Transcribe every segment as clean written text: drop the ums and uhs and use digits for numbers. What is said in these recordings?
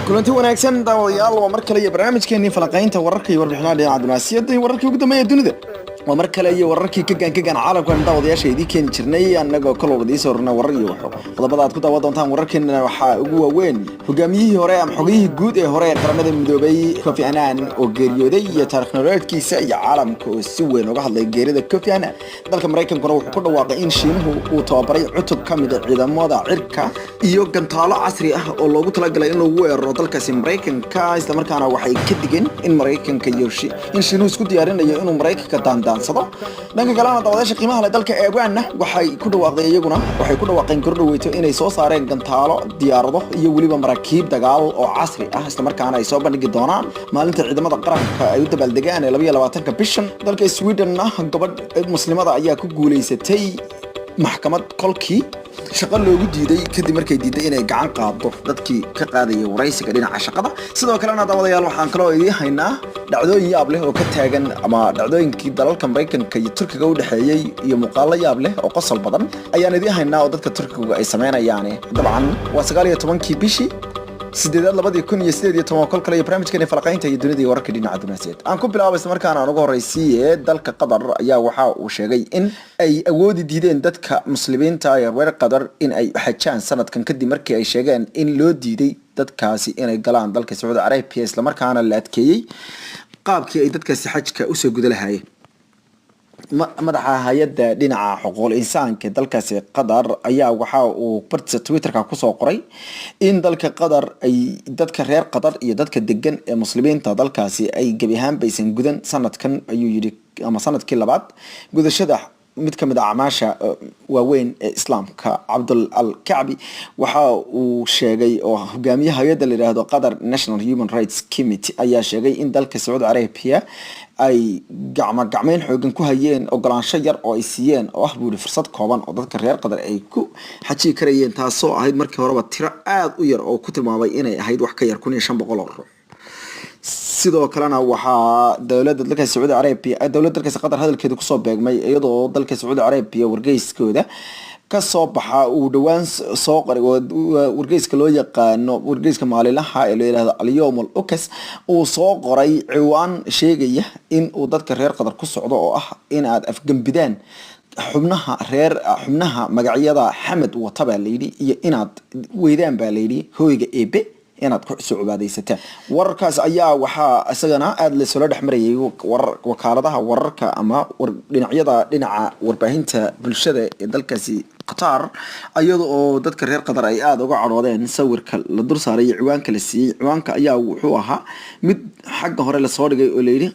kulanti wanaagsan daawadayaal waa mar kale iyo barnaamijkeennii falaqaynta wararka iyo warbixinaha dhinaca dunaasiyadda iyo wararkii ugu dambeeya dunida waa mar kale iyo wararkii ka gaan caalamkan daawadayaasha idii keeni jirnay annagoo kaloo wada iisoo rarnay warar iyo waxo qodobada aad ku daawan doontaan wararkeena waxaa ugu waaweyn hogaamiyihii hore ama xogiyihii guud ee hore ee qaramada midoobay Kofi Annan oo geeriyooday iyo taariikh nololeedkiisa iyo caalamka oo si weyn uga hadlay geerida Kofi Annan dalka Mareykankuna wuxuu ku dhawaaqay in Shiinuhu uu tababaray cutub ka mid ah ciidamada cirka iyo gantaalo casri ah oo loogu talagalay in lagu weeraro dalkaasi Mareykanka isla markaana waxay ka digeen in Mareykanka iyo Shiinuhu isku diyaarinayo inuu Mareykanka daandaansado dhanka kalena daawadayaasha qiimaha leh dalka Eegwaanna waxay ku dhawaaqeen kordhaweyto inay soo saareen gantaalo diyaarado iyo waliba maraakiib dagaal oo casri ah isla markaana ay soo bandhigi doonaan maalinta ciidamada qaranka ay u dabaaldegaan 22 bishan dalka Sweden gabadh muslimada ayaa ku guuleysatay maxkamad kolkii shaqo loogu diiday kadib markay diiday inay gacan qaado dadkii ka qaadayay waraysiga dhinaca shaqada sidoo kalena daawadayaal waxaan kaloo idin haynaa dhacdooyin yaab leh oo ka taagan ama dhacdooyinkii dalalka Mareykanka iyo Turkiga u dhaxeeyay iyo muuqaalo yaab leh oo qosol badan ayaan idin haynaa oo dadka Turkiga ay sameynayaan dabcan waa 19 bishii 2018 kol kale barnaamijkeena falaqaynta iyo dunida iyo wararka dhinaca dunaasiyadda aan ku bilaabay isla markaana aan ugu horeysiiyay dalka Qatar ayaa waxa uu sheegay in ay awoodi diideen dadka muslimiinta ee reer Qatar in ay xajaan sanadkan kadib markii ay sheegeen in loo diiday dadkaasi inay galaan dalka Saudi Arabia isla markaana la adkeeyay qaabkii ay dadkaasi xajka u soo gudalahaayeen madaxa hay'adda dhinaca xuquuqul insaanka dalkaasi Qatar ayaa waxa uu bartiisa Twitterka ku soo qoray in dalka Qatar ay dadka reer Qatar iyo dadka degan ee muslimiinta dalkaasi ay gabi ahaan baysan gudan sanadkan ayuu yiri ama sanadkii labaad gudashada mid kamid ah acmaasha waaweyn ee islaamka Abdul Al-Ka'bi waxa uu sheegay oo hogaamiyaha hay'adda la yiraahdo Qatar National Human Rights Committee ayaa sheegay in dalka Saudi Arabia ay gacmayn xoogan ku hayeen ogolaansho yar oo ay siiyeen oo buuri fursad kooban oo dadka reer Qatar ay ku xajii karayeen taasoo ahayd markii horeba tiro aad u yar oo ku tilmaamay inay ahayd wax ka yar 1500 sidoo kalena waxaa dawladda dalka Saudi Arabia dawladda dalka Qatar hadalkeeda ku soo beegmay iyadoo dalka Saudi Arabia wargeyskooda ka soo baxa uu dhawaan soo qoray wargeyska loo yaqaano wargeyska maalinlaha ee la yiraahdo Al-Yawm Al-Ukas uu soo qoray ciwaan sheegaya in uu dadka reer Qatar ku socdo oo ah in aad afgambidaan xubnaha magacyada Xamed Wataba leeydi iyo inaad weydaan baa leeydi hooyga eebe inaad ku suubaadaysataan wararkaas ayaa waxa isagana aad la soo dhaxmarayay wakaaladaha wararka ama dhinaca warbaahinta bulshada ee dalkaasi Qatar ayadoo dadka reer Qatar ay aad uga caroodeen sawirka la dur saaray ciwaanka la siiyay ciwaanka ayaa wuxuu ahaa mid xagga hore la soo dhigay oo leeyri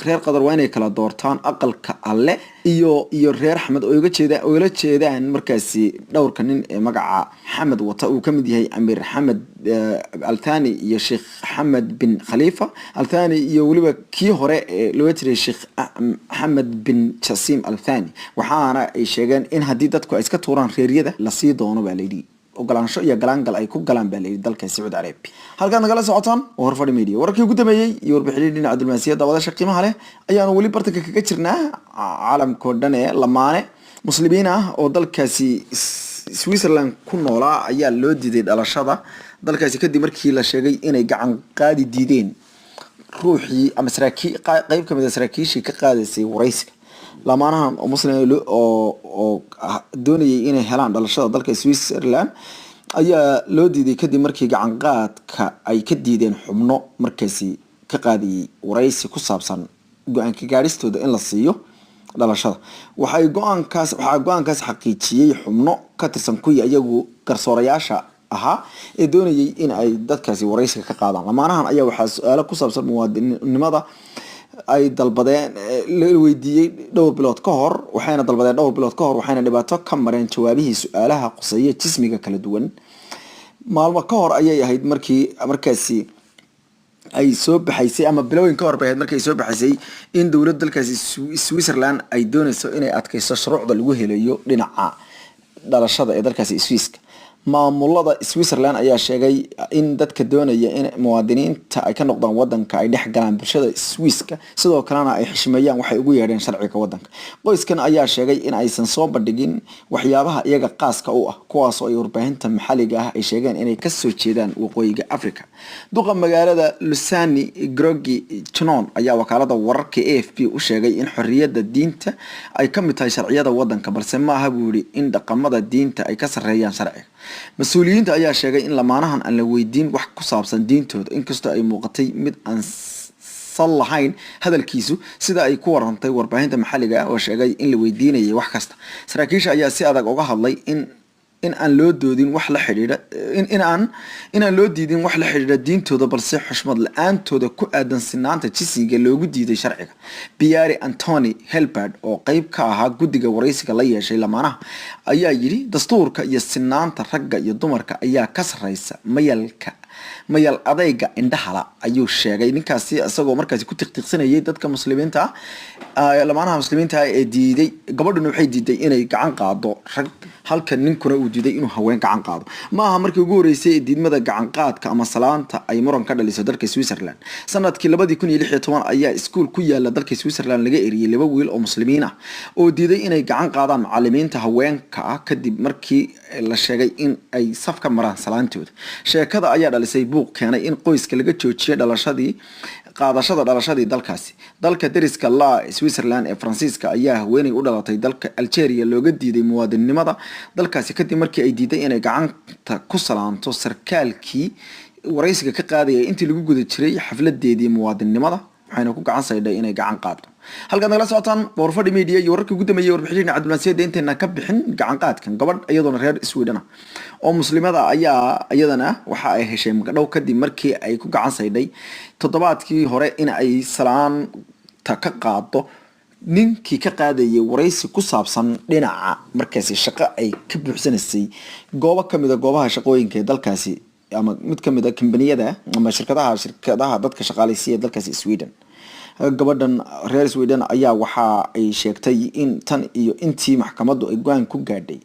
reer Qatar waa inay kala doortaan aqalka alle iyo reer Axmed oo la jeedaan markaasi dhowrka nin ee magaca Xamed wata uu kamid yahay Amir Xamed Al-Thani iyo Sheikh Hamad bin Khalifa Al-Thani iyo waliba kii hore loo tiray Sheikh Hamad bin Jassim Al-Thani waxaana ay sheegeen in hadii dadku ay iska tuuraan reeriyada la sii doono baa leeydi ogolaansho iyo galangal ay ku galaan baa leeydi dalka Saudi Arabia halkaan nagala socotaan Horfadhi Media wararkii ugu dambeeyay iyo warbixinada dhinaca diblomaasiyadda wadasha qiimaha leh ayaanu wali bartanka kaga jirnaa caalamka dhan ee lamaane muslimiin ah oo dalkaasi Switzerland ku noolaa ayaa loo diiday dhalashada dalkaasi kadib markii la sheegay inay gacan qaadi diideen ruuxii ama qayb kamid ah saraakiishii ka qaadaysay waraysiga lamaanaha muslimiin oo doonayay inay helaan dhalashada dalka Switzerland ayaa loo diiday kadib markii gacan qaadka ay ka diideen xubno markaasi ka qaadiyay waraysi ku saabsan go'aanka gaaristooda in la siiyo dhalashada waxay go'aankaas xaqiijiyay xubno ka tirsan kuwa iyagu garsoorayaasha ahaa ee doonayay in ay dadkaasi waraysiga ka qaadaan lamaanahan ayaa waxaa su'aalo ku saabsan muwaadinimada ay dalbadeen la weydiiyay dhowr bilood ka hor waxayna dhibaato ka mareen jawaabihii su'aalaha quseeya jismiga kala duwan maalmo ka hor ayay ahayd markaasi ay soo baxaysay ama bilowin ka hor bay ahayd markay soo baxaysay in dawladda dalkaasi Switzerland ay doonayso inay adkayso shuruucda lagu helayo dhinaca dhalashada ee dalkaasi Swiss maamulada Switzerland ayaa sheegay in dadka doonaya in muwaadiniinta ay ka noqdaan wadanka ay dhex galaan bulshada Swisska sidoo kalena ay xishmeeyaan waxay ugu yeedheen sharciga wadanka. Qoyskan ayaa sheegay in aysan soo bandhigin waxyaabaha iyaga qaaska u ah kuwaas oo ay warbaahinta maxalliga ah ay sheegeen inay ka soo jeedaan waqooyiga Afrika. Duqa magaalada Lusani Grogi Chnon ayaa wakaalada wararka AFP u sheegay in xorriyadda diinta ay ka mid tahay sharciyada wadanka balse ma aha buu yiri in dhaqamada diinta ay ka sareeyaan sharciga. Mas'uuliyiinta ayaa sheegay in lamaanahan aan la weydiin wax ku saabsan diintooda inkastoo ay muuqatay mid aan sal lahayn hadalkiisu sida ay ku warantay warbaahinta maxalliga ah oo sheegay in la weydiinayay wax kasta. Saraakiisha ayaa si adag uga hadlay in aan loo doodin wax la xiriira in aan loo diidin wax la xiriira diintooda balse xushmad la'aantooda ku aadan sinaanta jinsiga loogu diiday sharciga. Pierre Anthony Helbert oo qayb ka ahaa guddiga wareysiga la yeeshay lamaanaha ayaa yiri dastuurka iyo sinaanta ragga iyo dumarka ayaa ka sareysa mayal adayga indhahala ayuu sheegay ninkaasi asagoo markaasi ku tiqtiqsanayay dadka muslimiinta lamaanaha muslimiinta ee diiday gabadhuna waxay diiday inay gacan qaado rag halka ninkuna uu diiday inuu haween gacan qaado. Ma aha markii ugu horeysay diidmada gacan qaadka ama salaanta ay muran ka dhaliso dalka Switzerland. Sanadkii 2016 ayaa iskuul ku yaala dalka Switzerland laga eriyay laba wiil oo muslimiin ah oo diiday inay gacan qaadaan macallimiinta haweenka ah kadib markii la sheegay in ay saf ka maraan salaantooda. Sheekada ayaa dhalisay buuq keenay in qoyska laga joojiyo qaadashada dhalashadii dalkaasi. Dalka deriska la Switzerland ee Faransiiska ayaa haweeney u dhalatay dalka Algeria looga diiday muwaadinimada dalkaasi kadib markii ay diiday inay gacanta ku salaanto sarkaalkii wareysiga ka qaadayay intii lagu guda jiray xafladeedii muwaadinimada waxayna ku gacan saydhay inay gacan qaado. halkaad nagala socotaan Boorfadhi Media iyo wararkii ugu dambeeyay warbixinada Cabdulmasiid inteena ka bixin gacan qaadkan gabadh iyadoo reer Sweden oo muslimada ayaa iyadana waxa ay heshay magdhow kadib markii ay ku gacan saydhay toddobaadkii hore in ay salaanta ka qaado ninkii ka qaadayay wareysi ku saabsan dhinaca markaasi shaqo ay ka buuxsanaysay goobo kamid ah goobaha shaqooyinka ee dalkaasi ama mid kamid ah kambaniyada ama shirkadaha dadka shaqaaleysiya ee dalkaasi Sweden. gabadhan reer Sweden ayaa waxa ay sheegtay in tan iyo intii maxkamaddu ay go'aan ku gaadhay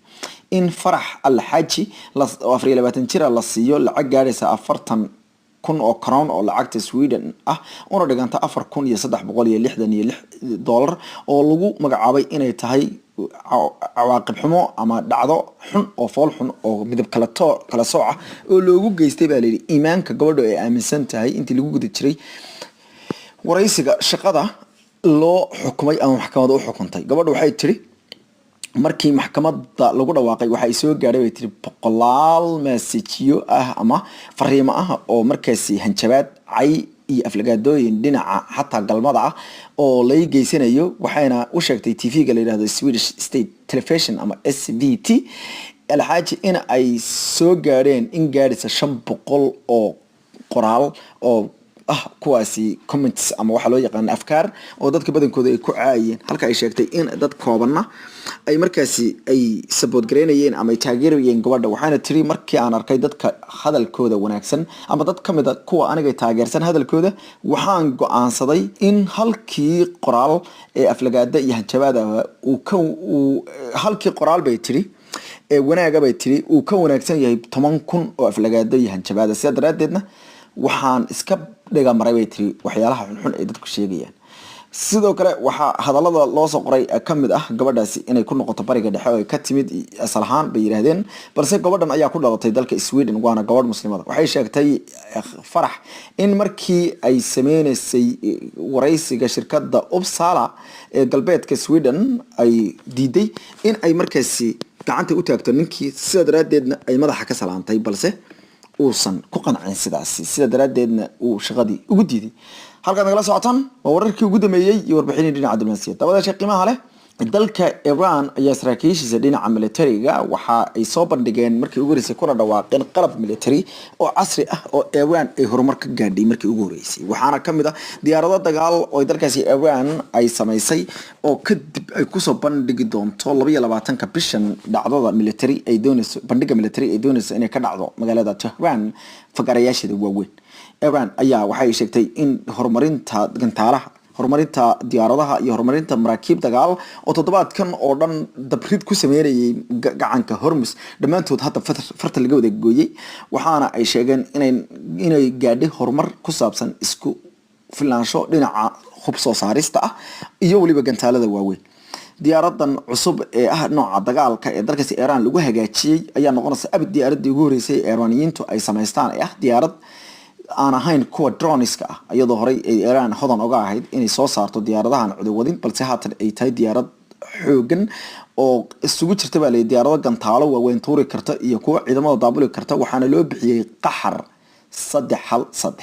in Farax Al-Haji 24 jir la siiyo lacag gaaraysa 40,000 oo crown oo lacagta Sweden ah una dhiganta $4,366 oo lagu magacaabay inay tahay cawaaqib xumo ama dhacdo xun oo fool xun oo midab kala sooc ah oo loogu geystay baa leeyahay iimaanka gabadhu ay aaminsan tahay intii lagu guda jiray wareysiga shaqada loo xukumay ama maxkamaddu u xukuntay. gabadhu waxay tiri markii maxkamadda lagu dhawaaqay waxa ay soo gaadhay bay tiri boqolaal message ah ama fariimo ah oo markaasi hanjabaad cay iyo aflagaadooyin dhinaca xataa galmada ah oo la geysanayo waxayna u sheegtay TV-ga la yiraahdo Swedish State Television ama SVT Al-Haji in ay soo gaadheen in gaadhisa 500 oo qoraal oo kuwaasi comments ama waxa loo yaqaan afkaar oo dadka badankooda ay ku caayeen halka ay sheegtay in dad koobanna ay markaasi ay support gareynayeen ama ay taageerayeen gabadha. waxaana tiri markii aan arkay dadka hadalkooda wanaagsan ama dad kamid ah kuwa aniga taageersan hadalkooda waxaan go'aansaday in halkii qoraal ee aflagaada iyo hanjabaad halkii qoraal bay tiri ee wanaaga bay tiri uu ka wanaagsan yahay 10,000 oo aflagaada iyo hanjabaad sida daraadeedna waxaan iska dhiga maray bay tiri waxyaalaha xun ee dadku sheegayaan. sidoo kale waxa hadalada loo soo qoray kamid ah gabadhaasi inay ku noqoto bariga dhexe oo ka timid asal ahaan bay yiraahdeen balse gabadhan ayaa ku dhalatay dalka Sweden waana gabadh muslimada. waxay sheegtay Farax in markii ay sameeysay wareysiga shirkadda Uppsala ee galbeedka Sweden ay diiday in ay markaasi gacanta u taagto ninkii sida daraadeedna ay madaxa ka salaantay balse uusan ku qancin sidaasi sida daraadeedna uu shaqadii ugu diiday. halka nagala socotaan wararkii ugu dambeeyay iyo warbixinada dhinaca Cabdulmasiid dabada qiimaha leh dalka Iran ayaa saraakiishiisa dhinaca militariga waxa ay soo bandhigeen markii ugu horeysay kuna dhawaaqeen qalab military oo casri ah oo Iran ay horumar ka gaadhay markii ugu horeysay. waxaana kamid ah diyaarado dagaal oo dalkaasi Iran ay sameysay oo kadib ay ku soo bandhigi doonto 22 bishan dhacdada military ay doonayso bandhiga military ay doonayso inay ka dhacdo magaalada Tehran fagarayaashada waaweyn. Iran ayaa waxay sheegtay in horumarinta gantaalaha horumarinta diyaaradaha iyo horumarinta maraakiib dagaal oo toddobaadkan oo dhan dabrid ku sameynayay gacanka Hormuz dhammaantood hadda farta laga wada gooyay waxaana ay sheegeen inay gaadhay horumar ku saabsan isku filaansho dhinaca hub soo saarista ah iyo waliba gantaalada waaweyn diyaaradan cusub ee ah nooca dagaalka ee dalkaasi Iran lagu hagaajiyay ayaa noqonaysa abid diyaaradii ugu horeysay ee Iraniyiintu ay sameystaan ee ah diyaarad aan ahayn kuwa droniska ah iyadoo horey ay Iran hodan uga ahayd inay soo saarto diyaaradahan cudwadin balse haatan ay tahay diyaarad xoogan oo isugu jirta baa leh diyaarado gantaalo waaweyn tuuri karta iyo kuwa ciidamada daabuli karta waxaana loo bixiyay qaxar 313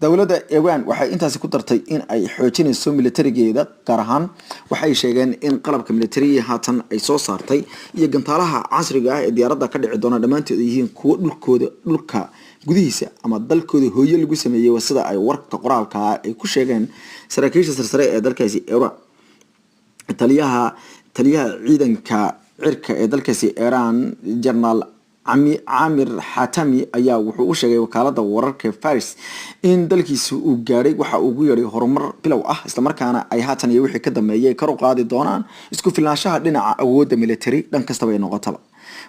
dawladda Iran waxay intaasi ku dartay in ay xoojinayso militarigeeda gaar ahaan waxay sheegeen in qalabka militariga haatan ay soo saartay iyo gantaalaha casriga ah ee diyaaradda ka dhici doona dhamaantood yihiin kuwa dhulka gudihiisa ama dalkooda hooyo lagu sameeyay sida ay warka qoraalka ay ku sheegeen saraakiisha sarsare ee dalkaasi Iran taliyaha ciidanka cirka ee dalkaasi Iran General Amir Hatami ayaa wuxuu u sheegay wakaalada wararka Faris in dalkiisu uu gaaray waxa uu yeeray horumar bilow ah isla markaana ay haatan iyo wixii ka dambeeyay kor u qaadi doonaan isku filnaanshaha dhinaca awoodda military dhan kasta ay noqotaba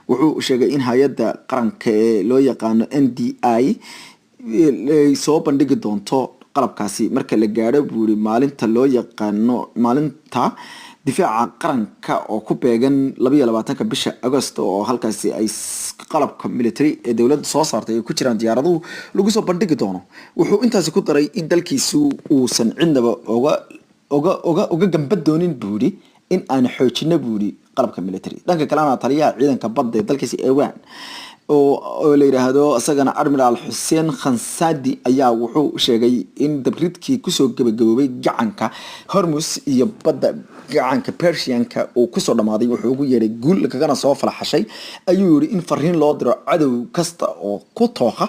wuxuu sheegay in hay'adda qaranka ee loo yaqaan NDI ay soo bandhigi doonto qalabkaasi marka la gaaro buuri maalinta loo yaqaano maalinta difaaca qaranka oo ku beegan 22 bisha Agosto oo halkaasi ay qalabka military ee dawladda soo saartay ay ku jiraan diyaaradu lagu soo bandhigi doono wuxuu intaasi ku daray in dalkiisu uusan cidnaba uga gambad doonin buuri in aan xoojino buuri qalabka military dhanka kalena taliyaha ciidanka badda ee dalkaasi Iran oo la yiraahdo asagana Admiral Hussein Khansadi ayaa wuxuu sheegay in dabridkii ku soo gabagabay gacanka Hormuz iyo badda gacanka Persianka oo ku soo dhamaaday wuxuu ugu yeeray guul kaga soo falaxashay ayuu yiri in fariin loo diro cadow kasta oo ku tooqa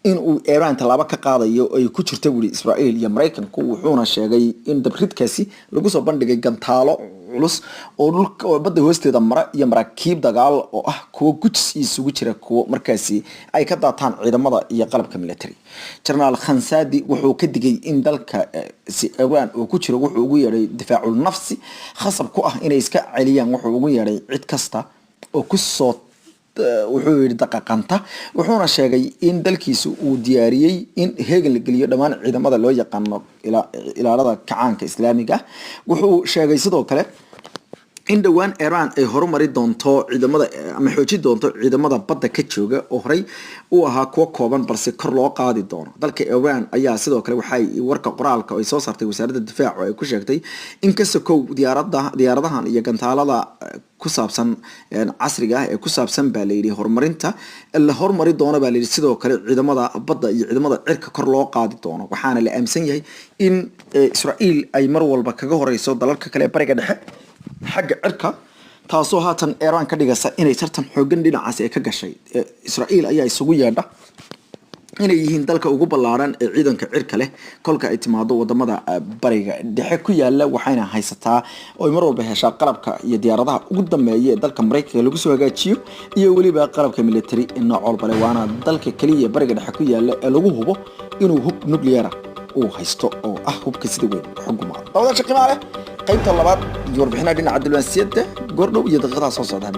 in uu Iran talaabo ka qaadayo ay ku jirto wuri Israa'iil iyo Mareykanku wuxuuna sheegay in dabridkaasi lagu soo bandhigay gantaalo culus oo dhulka badda hoosteeda mara iyo maraakiib dagaal oo ah kuwa gujis isugu jira kuwa markaasi ay ka daataan ciidamada iyo qalabka military General Khansadi wuxuu ka digay in dalka si Iran oo ku jiro wuxuu ugu yeeray difaacul nafsi khasab ku ah inay iska celiyaan wuxuu ugu yeeray cid kasta oo ku soo wuxuu yiri daqiiqanta wuxuuna sheegay in dalkiisu uu diyaariyay in heegan la geliyo dhamaan ciidamada loo yaqaan ilaalada kacaanka islaamiga wuxuu sheegay sidoo kale in dhawaan Iran ay horumari doonto ciidamada ama xoojin doonto ciidamada badda ka jooga oo horey uu ahaa kuwa kooban balse kor loo qaadi doono dalka Iran ayaa sidoo kale waxay warka qoraalka ay soo saartay wasaaradda difaaca oo ay ku sheegtay in kasta koow diyaaradahan iyo gantaalada ku saabsan casriga ah ee ku saabsan baa la yiri horumarinta la horumari doono baa la yiri sidoo kale ciidamada badda iyo ciidamada cirka kor loo qaadi doono waxaana la aaminsan yahay in Israa'iil ay mar walba kaga horeyso dalalka kale bariga dhexe xagga cirka taasoo haatan Iran ka dhigaysa inay tartan xoogan dhinacaas ay ka gashay Israa'iil ayaa isugu yeedha inay yihiin dalka ugu ballaaran ee ciidanka cirka leh kolka ay timaado wadamada bariga dhexe ku yaala waxayna haysataa oo mar walba heshaa qalabka iyo diyaaradaha ugu dambeeya ee dalka Mareykanka lagu soo hagaajiyo iyo waliba qalabka military in nooc walba leh waana dalka kaliya bariga dhexe ku yaala ee lagu hubo inuu hub nuclear uu haysto oo ah hubka sida weyn xuguma dawladda qiimaha leh qaybta labaad iyo warbixinaha dhinaca diblomaasiyadda goordhow iyo daqiiqadaha soo socda